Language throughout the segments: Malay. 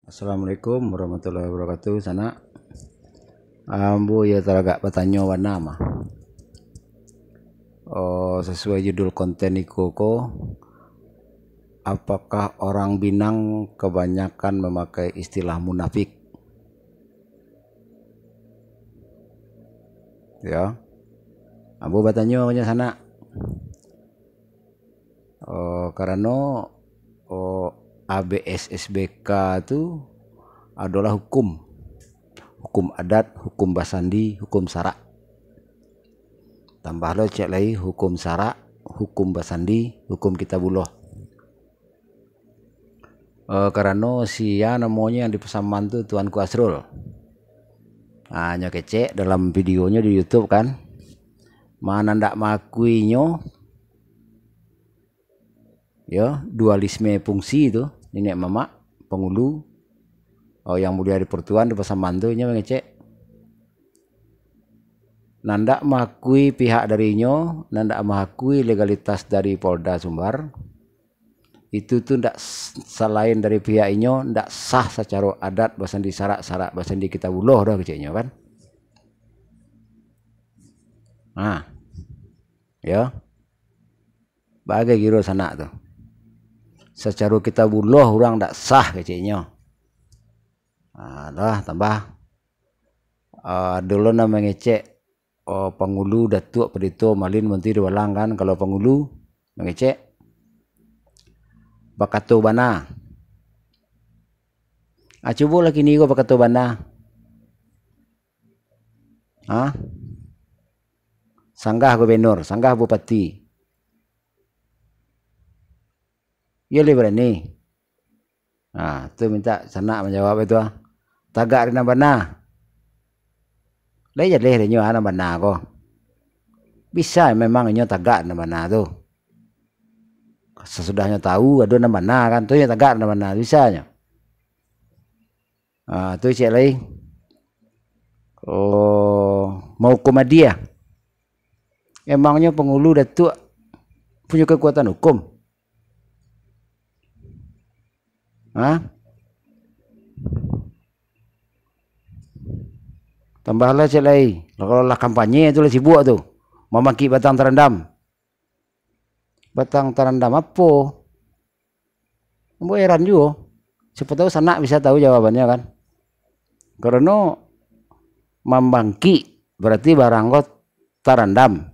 Assalamualaikum warahmatullahi wabarakatuh. Sana ambu ya teragak bertanya warna mah. Sesuai judul konten iku ko, apakah orang Binang kebanyakan memakai istilah munafik? Ya, ambu bertanya sana. Karena ABS SBK itu adalah hukum adat, hukum basandi, hukum sara. Tambah lo cek lagi hukum sara, hukum basandi, hukum kitabullah. Karena ya namanya yang di pesaman tuh Tuanku Asrul. Hanya kece dalam videonya di YouTube kan, mana ndak makuinyo, ya dualisme fungsi itu nenek mama pengulu. Yang mulia di pertuan di pesaman tuh nya ngecek. Nanda mengakui pihak darinya, nanda mengakui legalitas dari Polda Sumbar. Itu tuh ndak selain dari pihaknya ndak sah secara adat basandi syarat basandi kitabullah dah keceknya kan. Nah, ya. Bagai kira sana tuh. Secara kitabullah orang ndak sah keceknya. Dah tambah dulu nama ngecek pengulu datuk pedito malin menteri walang kan, kalau pengulu mengecek bakato bana. Coba lagi ni ko bakato bana. Sanggah gubernur, sanggah bupati. Ya le berani. Tu minta sana menjawab itu tagak rina bana. Lejat leh nyo ana bana ko. Bisa memang nyo tagak rina bana tu. Sesudahnya tahu ada nama bana kan tu ya tagak nama bana bisanya. Tu cek lagi. Mau komedia. Emangnya pengulu datuk punya kekuatan hukum? Tambahlah cek lagi. Kalau lah kampanye itu lah sibuk tu. Memaki batang terendam. Batang terendam apa? Ambo heran juga. Siapa tahu sana bisa tahu jawabannya kan. Karena membangki berarti barang got terendam.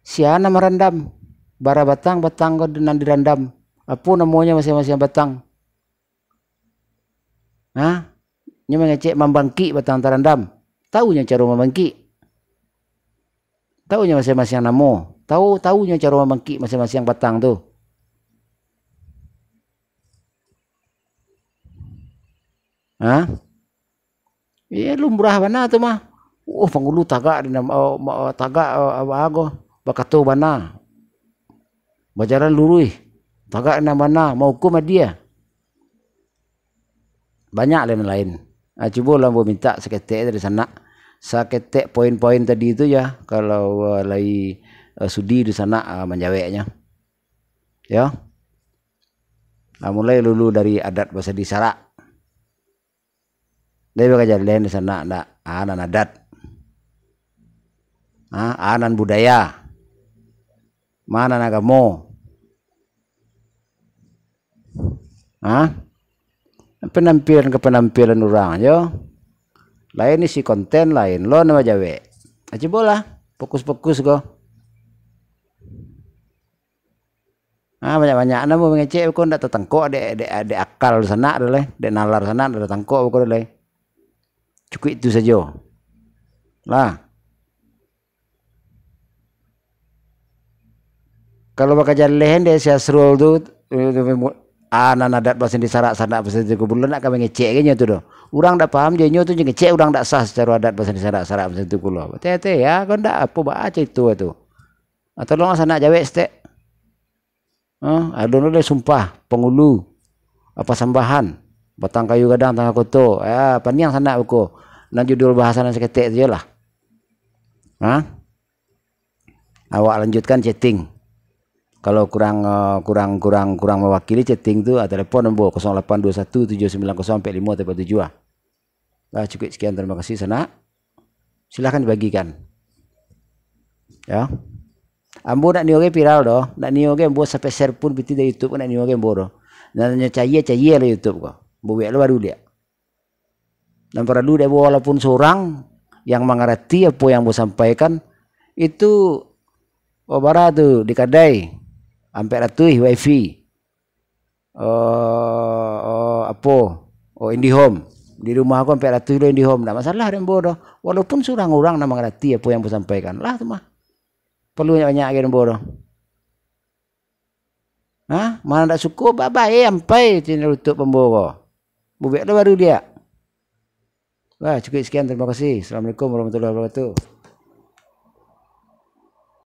Siana merendam. Bara batang got dengan direndam. Apa namanya masing-masing batang? Nya mengecek membangki batang terendam. Tahunya cara membangki. Tahunya masing-masing nama. Tahunya cara membangki masing-masing batang tu. Iya lumrah bana tu mah. Pengulu tagak di nama tagak ago bakato bana. Bajaran lurui. Tagak nama bana mau hukum dia. Banyak lain-lain. Coba lah mau minta seketek dari sana. Seketek poin-poin tadi itu ya. Kalau lagi sudi di sana menjawabnya. Ya. Mulai dulu dari adat bahasa di Sarak. Dia bakal jalan di sana anan adat. Anan budaya. Mana agama. Penampilan orang yo. Lain isi konten lain lo nama jawe. Coba lah fokus go. Banyak-banyak nama mengecek kok ndak tertangkok de akal sana deh, de nalar sana ndak tertangkok kok deh. Cukup itu saja. Lah. Kalau bakal jalan dia Asrul tu anan adat bahasa di Sarak sana bahasa di Kubulan nak kami ngecek kayaknya tu doh. Orang ndak paham je nyo tu ngecek orang ndak sah secara adat bahasa di Sarak bahasa di Kubulan. Tete ya kau ndak apa baca itu tu. Atau lo sana jawe stek. Ada le sumpah pengulu apa sambahan batang kayu gadang tangga koto paniang sana uko nan judul bahasan seketek je lah. Awak lanjutkan chatting Kalau kurang mewakili chatting tuh telepon nombor 082179045457. Nah, cukup sekian, terima kasih sana. Silahkan dibagikan. Ya. Ambo nak nioge viral doh, nak nioge ambo sampai share pun biti dari YouTube nak nioge ambo doh. Nanya cahaya lah YouTube kok. Buat lo baru dia. Dan perlu dia walaupun seorang yang mengerti apa yang mau sampaikan itu bara tuh di kedai sampai ratui wifi IndiHome di rumah aku sampai ratui lo IndiHome, tidak masalah dan bodoh walaupun seorang orang yang mengerti apa yang mau sampaikan lah tuh mah perlu banyak yang bodoh. Mana tak cukup bye sampai channel YouTube pembawa buat lo baru dia. Wah, cukup sekian, terima kasih. Assalamualaikum warahmatullahi wabarakatuh.